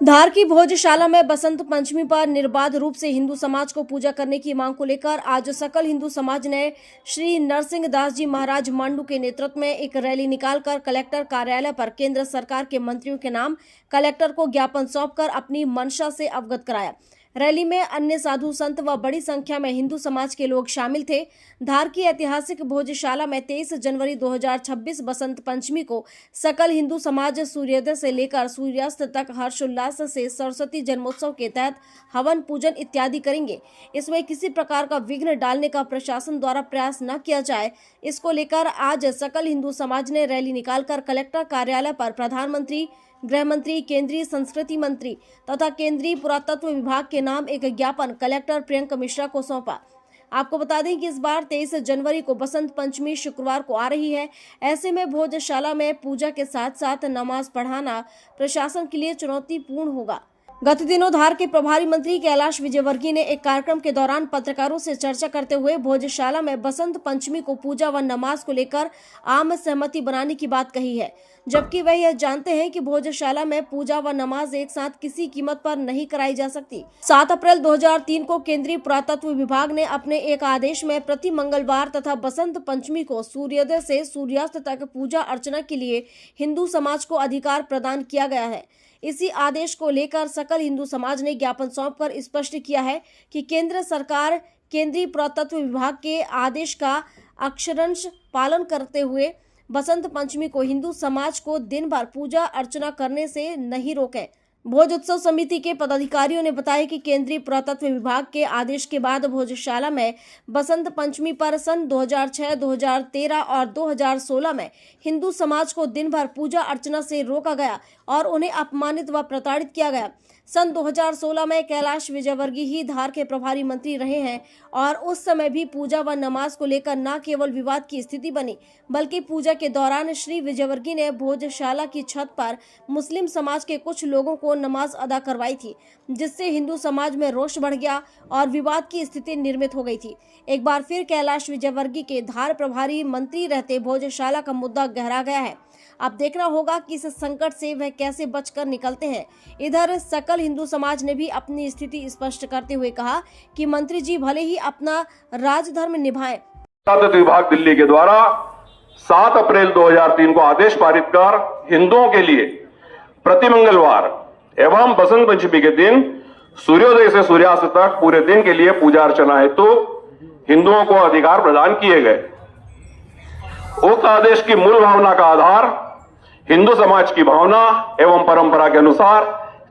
धार की भोजशाला में बसंत पंचमी पर निर्बाध रूप से हिंदू समाज को पूजा करने की मांग को लेकर आज सकल हिंदू समाज ने श्री नरसिंह दास जी महाराज मांडू के नेतृत्व में एक रैली निकालकर कलेक्टर कार्यालय पर केंद्र सरकार के मंत्रियों के नाम कलेक्टर को ज्ञापन सौंपकर अपनी मंशा से अवगत कराया। रैली में अन्य साधु संत व बड़ी संख्या में हिंदू समाज के लोग शामिल थे। धार की ऐतिहासिक भोजशाला में 23 जनवरी 2026 बसंत पंचमी को सकल हिंदू समाज सूर्योदय से लेकर सूर्यास्त तक हर्षोल्लास से सरस्वती जन्मोत्सव के तहत हवन पूजन इत्यादि करेंगे। इसमें किसी प्रकार का विघ्न डालने का प्रशासन द्वारा प्रयास न किया जाए, इसको लेकर आज सकल हिंदू समाज ने रैली निकालकर कलेक्टर कार्यालय पर प्रधानमंत्री, गृह मंत्री, केंद्रीय संस्कृति मंत्री तथा केंद्रीय पुरातत्व विभाग के नाम एक ज्ञापन कलेक्टर प्रियंका मिश्रा को सौंपा। आपको बता दें कि इस बार 23 जनवरी को बसंत पंचमी शुक्रवार को आ रही है। ऐसे में भोजशाला में पूजा के साथ साथ नमाज पढ़ाना प्रशासन के लिए चुनौतीपूर्ण होगा। गत दिनों धार के प्रभारी मंत्री कैलाश विजयवर्गीय ने एक कार्यक्रम के दौरान पत्रकारों से चर्चा करते हुए भोजशाला में बसंत पंचमी को पूजा व नमाज को लेकर आम सहमति बनाने की बात कही है, जबकि वह यह जानते हैं कि भोजशाला में पूजा व नमाज एक साथ किसी कीमत पर नहीं कराई जा सकती। 7 अप्रैल 2003 को केंद्रीय पुरातत्व विभाग ने अपने एक आदेश में प्रति मंगलवार तथा बसंत पंचमी को सूर्योदय से सूर्यास्त तक पूजा अर्चना के लिए हिंदू समाज को अधिकार प्रदान किया गया है। इसी आदेश को लेकर सकल हिंदू समाज ने ज्ञापन सौंपकर स्पष्ट किया है कि केंद्र सरकार केंद्रीय पुरातत्व विभाग के आदेश का अक्षरशः पालन करते हुए बसंत पंचमी को हिंदू समाज को दिन भर पूजा अर्चना करने से नहीं रोके। भोज उत्सव समिति के पदाधिकारियों ने बताया कि केंद्रीय पुरातत्व विभाग के आदेश के बाद भोजशाला में बसंत पंचमी पर सन 2006, 2013 और 2016 में हिंदू समाज को दिन भर पूजा अर्चना से रोका गया और उन्हें अपमानित व प्रताड़ित किया गया। सन 2016 में कैलाश विजयवर्गीय ही धार के प्रभारी मंत्री रहे हैं और उस समय भी पूजा व नमाज को लेकर न केवल विवाद की स्थिति बनी, बल्कि पूजा के दौरान श्री विजयवर्गीय ने भोजशाला की छत पर मुस्लिम समाज के कुछ लोगों को नमाज अदा करवाई थी, जिससे हिंदू समाज में रोष बढ़ गया और विवाद की स्थिति निर्मित हो गई थी। एक बार फिर कैलाश विजयवर्गीय के धार प्रभारी मंत्री रहते भोजशाला का मुद्दा गहरा गया है। अब देखना होगा कि इस संकट से वह कैसे बचकर निकलते हैं। इधर सकल हिंदू समाज ने भी अपनी स्थिति स्पष्ट करते हुए कहा कि मंत्री जी भले ही अपना राजधर्म निभाएं। पुरातत्व विभाग दिल्ली के द्वारा 7 अप्रैल 2003 को आदेश पारित कर हिंदुओं के लिए प्रति मंगलवार एवं बसंत पंचमी के दिन सूर्योदय से सूर्यास्त तक पूरे दिन के लिए पूजा अर्चना हेतु हिंदुओं को अधिकार प्रदान किए गए। उक्त आदेश की मूल भावना का आधार हिंदू समाज की भावना एवं परंपरा के अनुसार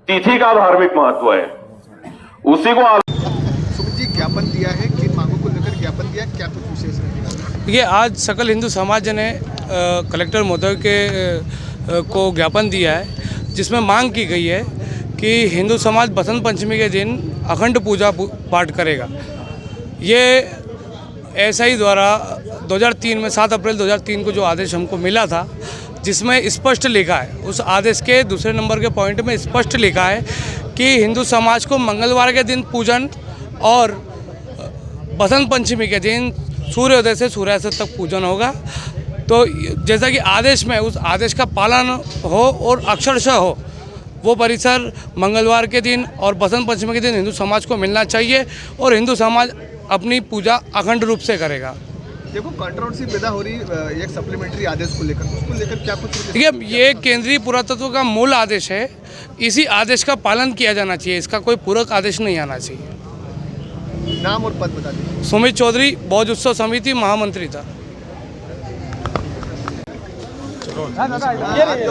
तिथि का धार्मिक महत्व है। उसी को सुमित जी ज्ञापन दिया है, किन मांगों को लेकर ज्ञापन दिया, क्या कुछ विशेष है? ये आज सकल हिंदू समाज ने कलेक्टर महोदय को ज्ञापन दिया है, जिसमें मांग की गई है कि हिंदू समाज बसंत पंचमी के दिन अखंड पूजा पाठ करेगा। ये एसआई द्वारा 2003 में 7 अप्रैल 2003 को जो आदेश हमको मिला था, जिसमें स्पष्ट लिखा है, उस आदेश के दूसरे नंबर के पॉइंट में स्पष्ट लिखा है कि हिंदू समाज को मंगलवार के दिन पूजन और बसंत पंचमी के दिन सूर्योदय से सूर्यास्त तक पूजन होगा। तो जैसा कि आदेश में उस आदेश का पालन हो और अक्षरशः हो, वो परिसर मंगलवार के दिन और बसंत पंचमी के दिन हिंदू समाज को मिलना चाहिए और हिंदू समाज अपनी पूजा अखंड रूप से करेगा। देखो कंट्रोवर्सी पैदा हो रही एक सप्लीमेंट्री आदेश को लेकर, उसको लेकर क्या कुछ? देखिए, ये केंद्रीय पुरातत्व का मूल आदेश है, इसी आदेश का पालन किया जाना चाहिए, इसका कोई पूरक आदेश नहीं आना चाहिए। नाम और पद बता दीजिए। सुमित चौधरी, भोज उत्सव समिति महामंत्री था। जो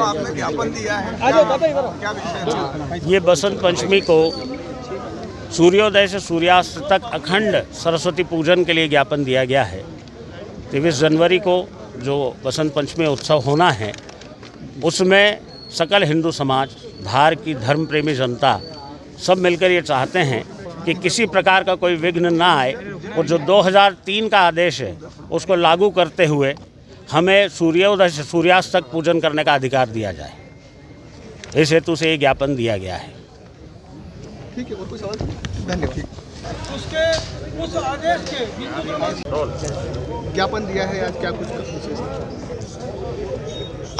आपने ज्ञापन दिया है, क्या विषय है? ये बसंत पंचमी को सूर्योदय से सूर्यास्त तक अखंड सरस्वती पूजन के लिए ज्ञापन दिया गया है। 23 जनवरी को जो बसंत पंचमी उत्सव होना है, उसमें सकल हिंदू समाज, धार की धर्म प्रेमी जनता सब मिलकर ये चाहते हैं कि किसी प्रकार का कोई विघ्न ना आए और जो 2003 का आदेश है उसको लागू करते हुए हमें सूर्योदय से सूर्यास्त तक पूजन करने का अधिकार दिया जाए। इस हेतु से ये ज्ञापन दिया गया है। ठीक है, और कुछ सवाल? धन्यवाद। उसके उस आदेश के ज्ञापन दिया है, आज क्या कुछ विशेष है?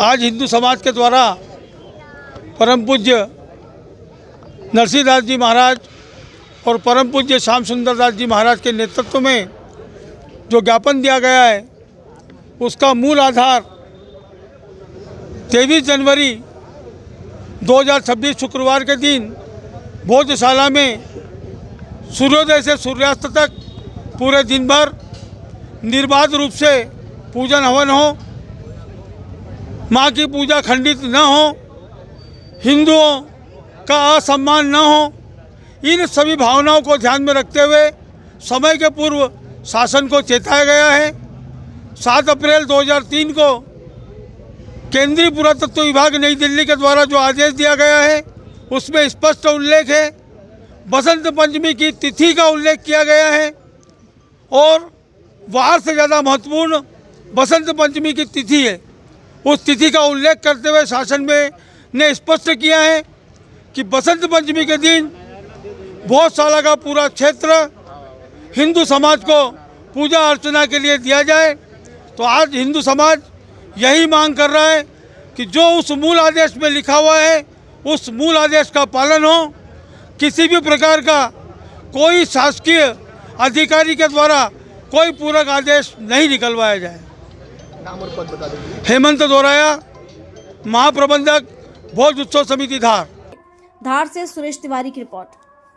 आज हिंदू समाज के द्वारा परम पूज्य नरसिंह दास जी महाराज और परम पूज्य श्याम सुंदर दास जी महाराज के नेतृत्व में जो ज्ञापन दिया गया है उसका मूल आधार 23 जनवरी 2026 शुक्रवार के दिन भोजशाला में सूर्योदय से सूर्यास्त तक पूरे दिन भर निर्बाध रूप से पूजन हवन हो, माँ की पूजा खंडित न हो, हिंदुओं का असम्मान न हो, इन सभी भावनाओं को ध्यान में रखते हुए समय के पूर्व शासन को चेताया गया है। 7 अप्रैल 2003 को केंद्रीय पुरातत्व विभाग नई दिल्ली के द्वारा जो आदेश दिया गया है उसमें स्पष्ट उल्लेख है, बसंत पंचमी की तिथि का उल्लेख किया गया है और वार से ज़्यादा महत्वपूर्ण बसंत पंचमी की तिथि है। उस तिथि का उल्लेख करते हुए शासन में ने स्पष्ट किया है कि बसंत पंचमी के दिन भोजशाला का पूरा क्षेत्र हिंदू समाज को पूजा अर्चना के लिए दिया जाए। तो आज हिंदू समाज यही मांग कर रहा है कि जो उस मूल आदेश में लिखा हुआ है उस मूल आदेश का पालन हो, किसी भी प्रकार का कोई शासकीय अधिकारी के द्वारा कोई पूरक आदेश नहीं निकलवाया जाए। नाम और पद बता देंगे। हेमंत दोराया, महाप्रबंधक भोज उत्सव समिति धार। धार से सुरेश तिवारी की रिपोर्ट।